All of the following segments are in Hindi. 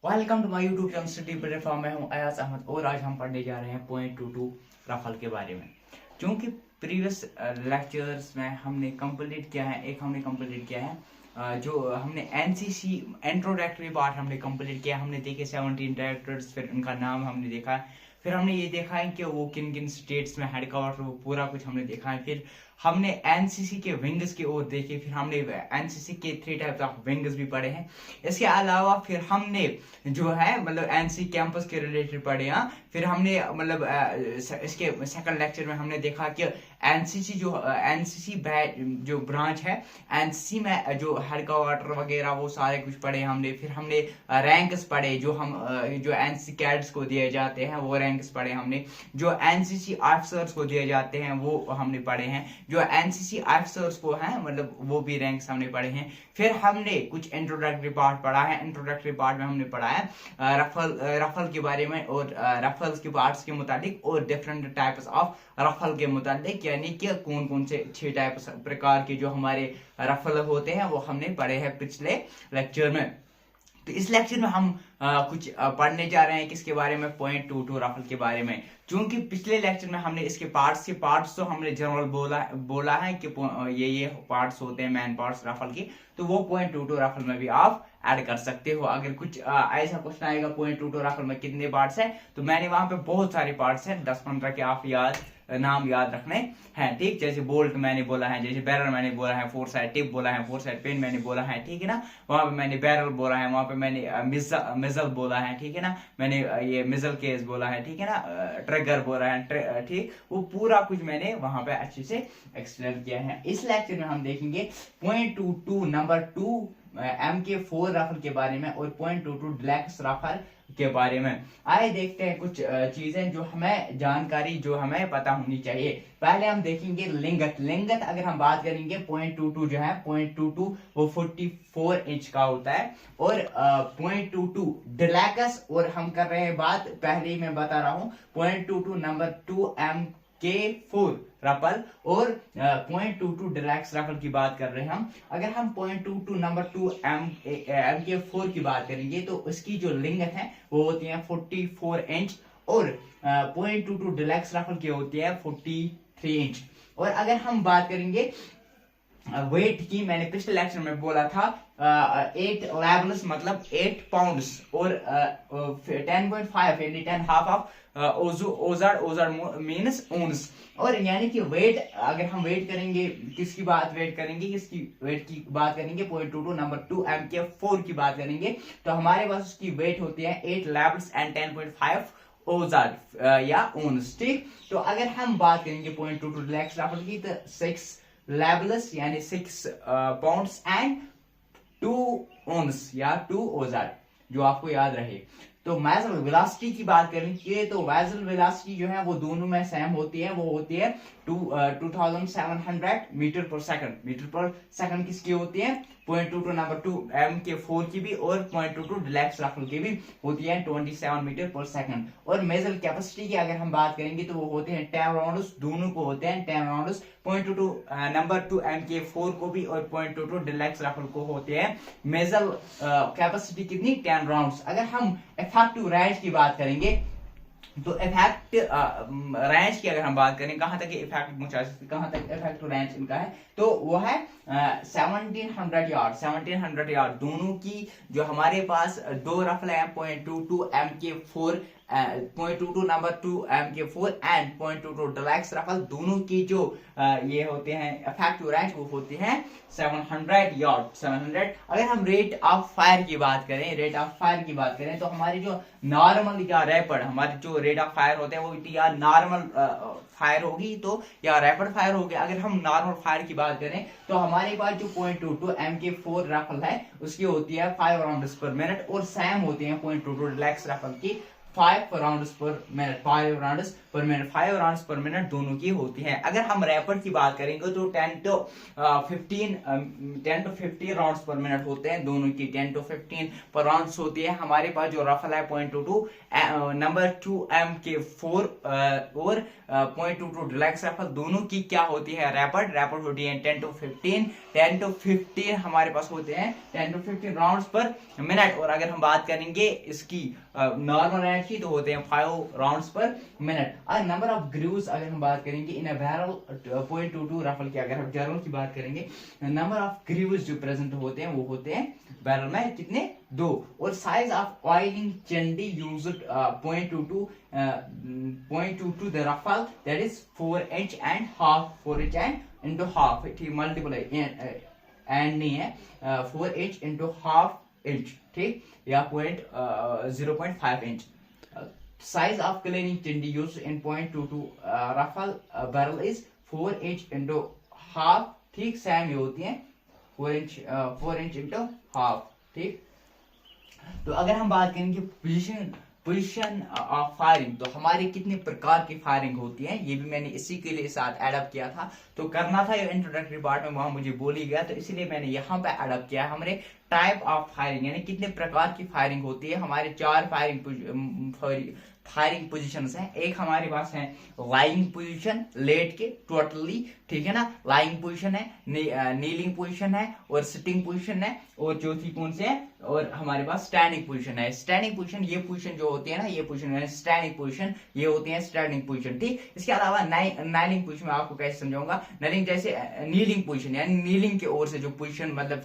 Welcome to my YouTube channel study platform. मैं हूं अयाज अहमद और आज हम पढ़ने जा रहे हैं .22 राफेल के बारे में। क्योंकि प्रीवियस लेक्चर्स में हमने कंप्लीट किया है जो हमने एनसीसी इंट्रोडक्टरी पार्ट हमने कंप्लीट किया। हमने देखे 17 डायरेक्टर्स, फिर उनका नाम हमने देखा, फिर हमने ये देखा है कि वो किन किन स्टेट्स में हेडक्वार्टर, वो पूरा कुछ हमने देखा है। फिर हमने एनसीसी के विंग्स की ओर देखे, फिर हमने एनसीसी के 3 टाइप्स ऑफ विंग्स भी पढ़े हैं। इसके अलावा फिर हमने जो है मतलब एनसीसी कैंपस के रिलेटेड पढ़े। फिर हमने मतलब इसके सेकंड लेक्चर में हमने देखा कि एनसीसी जो ब्रांच है, एनसीसी में जो हेडक्वार्टर वगैरह वो सारे कुछ पढ़े हमने। फिर हमने रैंक्स पढ़े जो एनसीसी कैडेट्स को दिए जाते हैं, वो रैंक्स पढ़े हमने। जो एनसीसी ऑफिसर्स को दिए जाते हैं वो हमने पढ़े हैं। जो एनसीसी ऑफिसर्स को हैं मतलब वो भी रैंक्स हमने पढ़े हैं। फिर हमने कुछ इंट्रोडक्टरी पार्ट पढ़ा है। इंट्रोडक्टरी पार्ट में हमने पढ़ा है रफल के बारे में और रफल्स के पार्ट्स के मुताबिक और डिफरेंट टाइप्स ऑफ रफल के मुताबिक, यानी कि कौन कौन से 6 टाइप्स प्रकार के जो हमारे रफल होते हैं वो हमने पढ़े हैं पिछले लेक्चर में। तो इस लेक्चर में हम कुछ पढ़ने जा रहे हैं किसके बारे में, .22 राफेल के बारे में। क्योंकि पिछले लेक्चर में हमने इसके पार्ट्स तो हमने जनरल बोला है कि ये पार्ट्स होते हैं, मेन पार्ट्स राफेल के, तो वो .22 राफेल में भी आप ऐड कर सकते हो। अगर कुछ ऐसा क्वेश्चन आएगा .22 राफेल में कितने पार्ट्स है, तो मैंने वहां पे बहुत सारे पार्ट्स हैं, 10-15 के आप नाम याद रखने हैं, ठीक। जैसे बोल्ट मैंने बोला है, जैसे बैरल मैंने बोला है, 4 साइड टिप बोला है, 4 साइड पिन मैंने बोला है, ठीक है ना। वहां पे मैंने बैरल बोला है, वहां पे मैंने मिजल बोला है, ठीक है ना। मैंने ये मिजल केस बोला है, ठीक है ना। ट्रिगर बोला है, ठीक। वो पूरा कुछ मैंने वहां पे अच्छे से एक्सप्लेन किया है। इस लेक्चर में हम देखेंगे .22 नंबर 2 MK4 राफेल के बारे में और .22 डिलक्स राफेल के बारे में। आइए देखते हैं कुछ चीजें जो हमें जानकारी जो हमें पता होनी चाहिए। पहले हम देखेंगे लिंगत अगर हम बात करेंगे .22 जो है .22 वो 44 इंच का होता है। और .22 डिलक्स, और हम कर रहे हैं बात, पहले ही मैं बता रहा हूं, .22 नंबर 2 MK4 राफेल और .22 डिलक्स राफेल की बात कर रहे हैं हम। अगर हम .22 नंबर 2 MK4 की बात करेंगे तो उसकी जो लिंगत है वो होती है 44 इंच और .22 डिलक्स राफेल की होती है 43 इंच। और अगर हम बात करेंगे वेट की, मैंने पिछले लेक्चर में बोला था 8 लेबल्स मतलब 8 पाउंड्स और 10.5 यानी 10 हाफ ऑफ ओजर मीन्स ओन्स। और यानी कि वेट, अगर हम वेट करेंगे किसकी वेट की बात करेंगे .22 नंबर 2 MK4 की बात करेंगे तो हमारे पास उसकी वेट होती है 8 लेबल्स एंड 10.5 ओजर या ओन्स, ठीक। तो अगर हम बात करेंगे .22 डिलक्स राफेल की तो 6 लेबल्स यानी 6 पाउंड्स एंड 2 ओन्स या 2 ओजर, जो आपको याद रहे। तो मेजल वेलोसिटी की बात करेंगे तो मेजल वेलोसिटी जो है वो दोनों में सेम होती है, वो होती है 2700 मीटर पर सेकंड किसकी होती है, .22 नंबर 2 MK4 की भी और .22 डिलक्स राफेल की भी होती है 27 मीटर पर सेकंड। और मेजल कैपेसिटी की अगर हम बात करेंगे तो वो होते हैं 10 राउंड्स, दोनों को होते हैं 10 राउंड्स। .22 नंबर 2 MK4 को भी और .22 डिलक्स राफेल को होते हैं मेजल कैपेसिटी कितनी, 10 राउंड्स। अगर हम इफेक्टिव रेंज की बात करेंगे तो रेंज की अगर हम बात करें, कहां तक इफेक्टिव रेंज इनका है, तो वो है 1700 यार्ड। दोनों की जो हमारे पास दो राफेल है .22 MK4 .22 number 2 MK4 and .22 deluxe Rafale, दोनों की जो ये होते हैं इफेक्टिव रेंज वो होती है 700 यार्ड। 700। अगर हम रेट ऑफ फायर की बात करें तो हमारी जो नॉर्मल या रैपिड, हमारी जो रेट ऑफ फायर होते हैं वो या नॉर्मल फायर होगी तो या रैपिड फायर होगी। अगर हम नॉर्मल फायर की बात करें तो हमारे पास जो .22 MK4 राफेल है उसकी होती है 5 राउंड्स पर मिनट और सेम होती है .22 डिलक्स राफेल की 5 राउंड्स पर मिनट, 5 राउंड्स पर मिनट, 5 राउंड्स पर मिनट दोनों की होती है। अगर हम रैपिड की बात करेंगे तो 10 to 15 राउंड्स पर मिनट होते हैं दोनों की, 10 to 15 पर राउंड्स होती है। हमारे पास जो रफल है 0.22 नंबर 2 MK4 और 0.22 डिलक्स रफल, दोनों की क्या होती है, रैपिड होती है 10 to 15 हमारे पास होते हैं 10 to 15 राउंड्स पर मिनट। और अगर हम बात करेंगे इसकी नॉर्मल रैंड की तो होते हैं 5 राउंड्स पर मिनट। और नंबर ऑफ ग्रूव्स अगर हम बात करेंगे इन अ बैरल 0.22 रफल की, अगर हम जर्नल की बात करेंगे नंबर ऑफ ग्रूव्स जो प्रेजेंट होते हैं वो होते हैं बैरल में कितने, 2। और साइज ऑफ ऑयलिंग चंडी used 0.22 the rifle that is 4 inch and half, 4 inch and into half, ठीक, मल्टीपल एंड नहीं है, 4 इंच इनटू हाफ इंच, ठीक, या 0.5 इंच। साइज ऑफ क्लीनिंग चंडी used in 0.22 rifle barrel is 4 inch into half, ठीक, सेम ये होती है 4 इंच इनटू हाफ, ठीक। तो अगर हम बात करेंगे पोजीशन ऑफ फायरिंग, तो हमारे कितने प्रकार की फायरिंग होती है, ये भी मैंने इसी के लिए साथ एडअप किया था। तो करना था ये इंट्रोडक्टरी पार्ट में, वहां मुझे बोल ही गया, तो इसलिए मैंने यहाँ पे एडअप किया हमारे टाइप ऑफ फायरिंग, यानी कितने प्रकार की फायरिंग होती है। हमारे 4 फायरिंग पोजीशंस हैं। एक हमारे पास है लाइंग पोजीशन, लेट के टोटली, ठीक है ना, लाइंग पोजीशन है, नीलिंग पोजीशन है और सिटिंग पोजीशन है, और चौथी कौन से है, और हमारे पास स्टैंडिंग पोजीशन है। स्टैंडिंग पोजीशन, ये पोजीशन जो होती है ना, ये पोजीशन है स्टैंडिंग पोजीशन, ये होती है स्टैंडिंग पोजीशन, ठीक। इसके अलावा नाइलिंग पोजीशन में आपको कैसे समझाऊंगा, नाइलिंग जैसे नीलिंग पोजीशन, यानी नीलिंग की ओर से जो पोजीशन, मतलब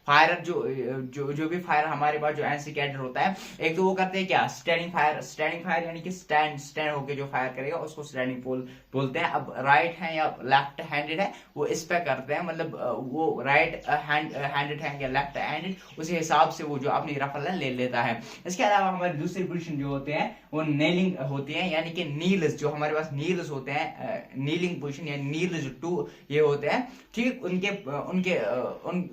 फायरर जो भी फायर हमारे पास जो एनसी कैडर होता है, एक तो वो करते हैं क्या, स्टैंडिंग फायर यानी कि स्टैंड होके जो फायर करेगा उसको स्टैंडिंग बोलते हैं। अब राइट है या लेफ्ट हैंडेड है वो इस पे करते हैं, मतलब वो राइट हैंडेड है या लेफ्ट हैंडेड, उसी हिसाब से वो जो अपनी रफल ले लेता है। इसके अलावा हमारी दूसरी पोजीशन जो होते हैं वो नेलिंग होती है, यानी कि नील्स, जो हमारे पास नील्स होते हैं, नीलिंग पोजीशन या नील्स 2 ये होते हैं, ठीक,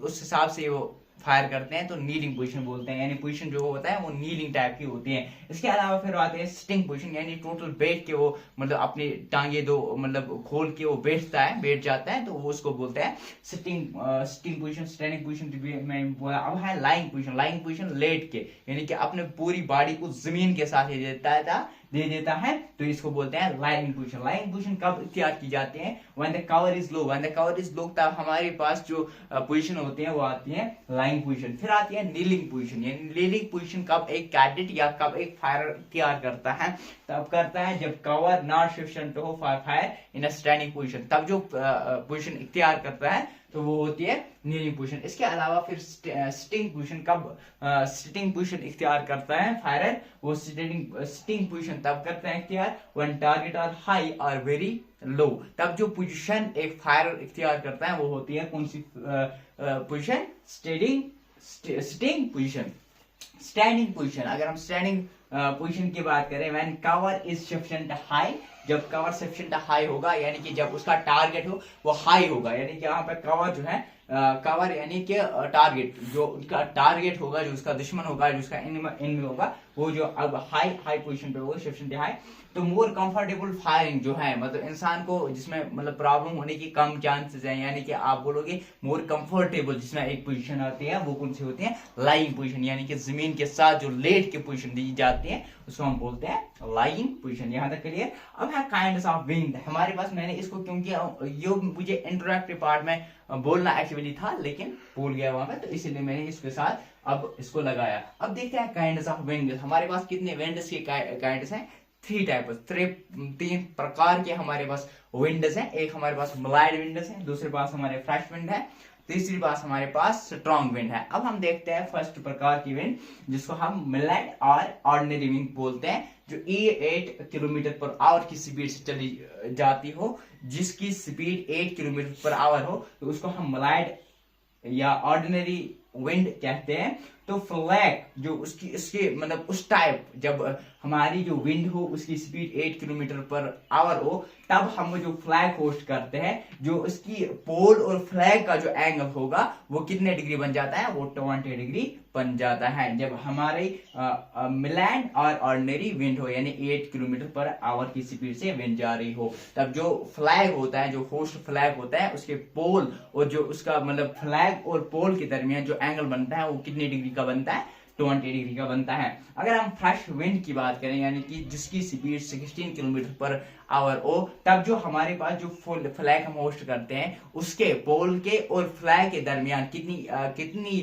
उस हिसाब से वो फायर करते हैं तो नीलिंग पोजीशन बोलते हैं, यानी पोजीशन जो होता है वो नीलिंग टाइप की होती है। इसके अलावा फिर आते हैं सिटिंग पोजीशन, यानी टोटल बैठ के वो, मतलब अपनी टांगे दो मतलब खोल के वो बैठ जाता है, तो वो उसको बोलते हैं सिटिंग पोजीशन। स्टैंडिंग पोजीशन मैं बोला। अब है लाइंग पोजीशन लेट के, यानी कि अपने पूरी बॉडी को जमीन के साथ दे देता है, तो इसको बोलते हैं लाइंग पोजीशन। लाइंग पोजीशन कब इख्तियार की जाती है, when the cover is low, तब हमारे पास जो पोजीशन होती है वो आती है लाइंग पोजीशन। फिर आती है नीलिंग पोजीशन, यानी नीलिंग पोजीशन कब एक कैडेट या कब एक फायर इख्तियार करता है, तब करता है जब कवर नॉट सफिशिएंट हो for fire in a standing position, तब जो पोजीशन इख्तियार करता है तो वो होती है नीलिंग पोजीशन। इसके अलावा फिर सिटिंग पोजीशन, कब सिटिंग पोजीशन इख्तियार करता है फायरर, वो सिटिंग पोजीशन तब करता है इख्तियार व्हेन टारगेट आर हाई और वेरी लो, तब जो पोजीशन एक फायरर इख्तियार करता है वो होती है कौन सी position, sitting position. Standing position, अगर हम स्टैंडिंग पोजीशन की बात करें, when cover is sufficient high, जब कवर सफिशिएंट हाई होगा, यानी कि जब उसका टारगेट हो वो हाई होगा, यानी कि यहाँ पे कवर जो है कवर यानी कि टारगेट, जो उसका टारगेट होगा, जो उसका दुश्मन होगा, जो उसका एनिमी होगा, वो जो अब हाई पोजीशन पे होगा, सफिशिएंट हाई, तो मोर कंफर्टेबल फायरिंग जो है, मतलब इंसान को जिसमें मतलब प्रॉब्लम होने की कम चांसेस है, यानी कि आप बोलोगे मोर कंफर्टेबल, जिसमें एक पोजीशन आती है वो कौन सी होती है, लाइंग पोजीशन, यानी कि जमीन के साथ जो लेट के पोजीशन दी जाती है उसको हम बोलते हैं लाइंग पोजीशन। यहाँ तक क्लियर। अब है काइंड्स ऑफ विंड, हमारे पास, मैंने इसको क्योंकि ये मुझे इंट्रोडक्टरी पार्ट में बोलना एक्चुअली था लेकिन भूल गया वहां पे, तो इसीलिए मैंने इसके साथ अब इसको लगाया। अब देखते हैं काइंड्स ऑफ विंड्स, हमारे पास कितने विंड्स के काइंड्स हैं, 3 प्रकार के हमारे पास विंड्स हैं। एक हमारे पास मलाइड विंड्स है, दूसरे पास हमारे फ्रेश विंड है, तीसरी पास हमारे पास स्ट्रॉन्ग विंड है। अब हम देखते हैं फर्स्ट प्रकार की विंड, जिसको हम मिलाइड और ऑर्डिनरी विंड बोलते हैं, जो 8 किलोमीटर पर आवर की स्पीड से चली जाती हो, जिसकी स्पीड 8 किलोमीटर पर आवर हो, तो उसको हम मिलाइड या ऑर्डिनरी विंड कहते हैं। तो फ्लैग जो उसकी उसके मतलब उस टाइप जब हमारी जो विंड हो उसकी स्पीड 8 किलोमीटर पर आवर हो, तब हम जो फ्लैग होस्ट करते हैं, जो उसकी पोल और फ्लैग का जो एंगल होगा वो कितने डिग्री बन जाता है, वो 20 डिग्री बन जाता है। जब हमारे मिलैंड और ऑर्डिनरी विंड हो, यानी 8 किलोमीटर पर आवर की स्पीड से विंड जा रही हो, तब जो फ्लैग होता है, जो होस्ट फ्लैग होता है, उसके पोल और जो उसका मतलब फ्लैग और पोल के दरमियान जो एंगल बनता है वो कितने डिग्री का बनता है, 20 डिग्री का बनता है। अगर हम फ्रेश विंड की बात करें, यानी कि जिसकी स्पीड 16 किलोमीटर पर आवर हो, तब जो हमारे पास जो फ्लैग हम होस्ट करते हैं उसके पोल के और फ्लैग के दरमियान कितनी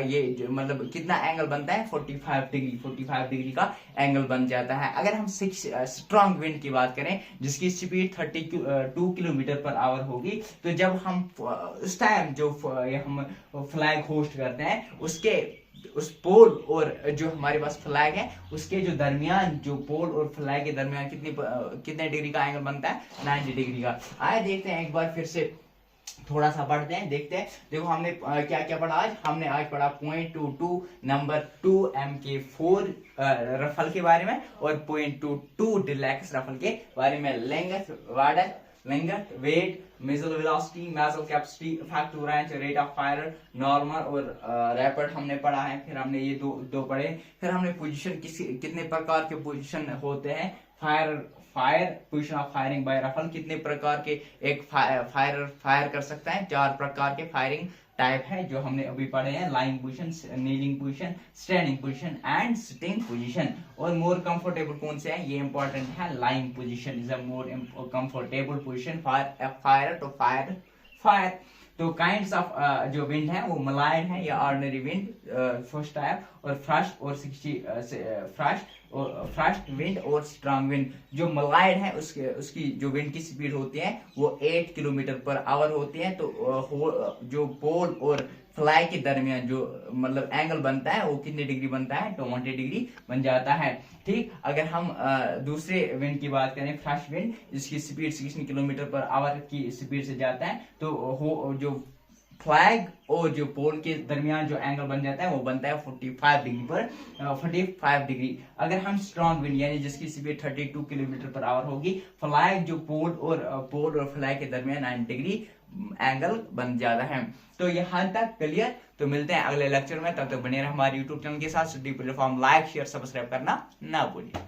ये मतलब कितना एंगल बनता है, 45 डिग्री का एंगल बन जाता है। अगर हम स्ट्रॉन्ग विंड की बात करें जिसकी स्पीड 32 किलोमीटर पर आवर होगी, तो जब हम उस टाइम जो हम फ्लैग होस्ट करते हैं उसके उस पोल और जो हमारे पास फ्लैग है उसके जो दरमियान, जो पोल और फ्लैग के दरमियान कितने डिग्री का एंगल बनता है, 90 डिग्री का। आए देखते हैं एक बार फिर से, थोड़ा सा पढ़ते हैं, देखते हैं। देखो हमने क्या क्या पढ़ा आज, हमने आज पढ़ा .22 नंबर 2 MK4 रफल के बारे में, और .22 डिलैक्स रफल के बारे में। Length, weight, muzzle velocity, muzzle capacity, effective range, rate of fire, normal और रैपिड हमने पढ़ा है। फिर हमने ये दो पढ़े। फिर हमने पोजीशन कितने प्रकार के पोजीशन होते हैं, fire position of firing by rifle, कितने प्रकार के एक फायर कर सकता है, 4 प्रकार के फायरिंग टाइप है जो हमने अभी पढ़े हैं, lying position, kneeling position, standing position and sitting position. और मोर कंफर्टेबल कौन से हैं, ये इंपॉर्टेंट है, lying position is a more comfortable position for a fire to fire. तो काइंड्स ऑफ जो विंड है वो मलाइड है या ऑर्डिनरी विंड फर्स्ट टाइप, और फ्रस्ट विंड और स्ट्रांग विंड। जो मलाइड है उसकी जो विंड की स्पीड होती है वो 8 किलोमीटर पर आवर होती है। तो जो पोल और फ्लाई के दरमियान जो मतलब एंगल बनता है वो कितने डिग्री बनता है, 20 डिग्री बन जाता है। ठीक, अगर हम दूसरे विंड की बात करें, फ्रस्ट विंड, जिसकी स्पीड 16 किलोमीटर पर आवर की स्पीड से जाता है, तो जो फ्लैग और जो पोल के दरमियान जो एंगल बन जाता है वो बनता है 45 डिग्री। अगर हम स्ट्रॉन्ग विंड यानी जिसकी स्पीड 32 किलोमीटर पर आवर होगी, फ्लैग जो पोल और फ्लैग के दरमियान 90 डिग्री एंगल बन जाता है। तो यहाँ तक क्लियर। तो मिलते हैं अगले लेक्चर में, तब तक बने रहे हमारे यूट्यूब चैनल के साथ। Study platform like share subscribe करना ना भूलिए।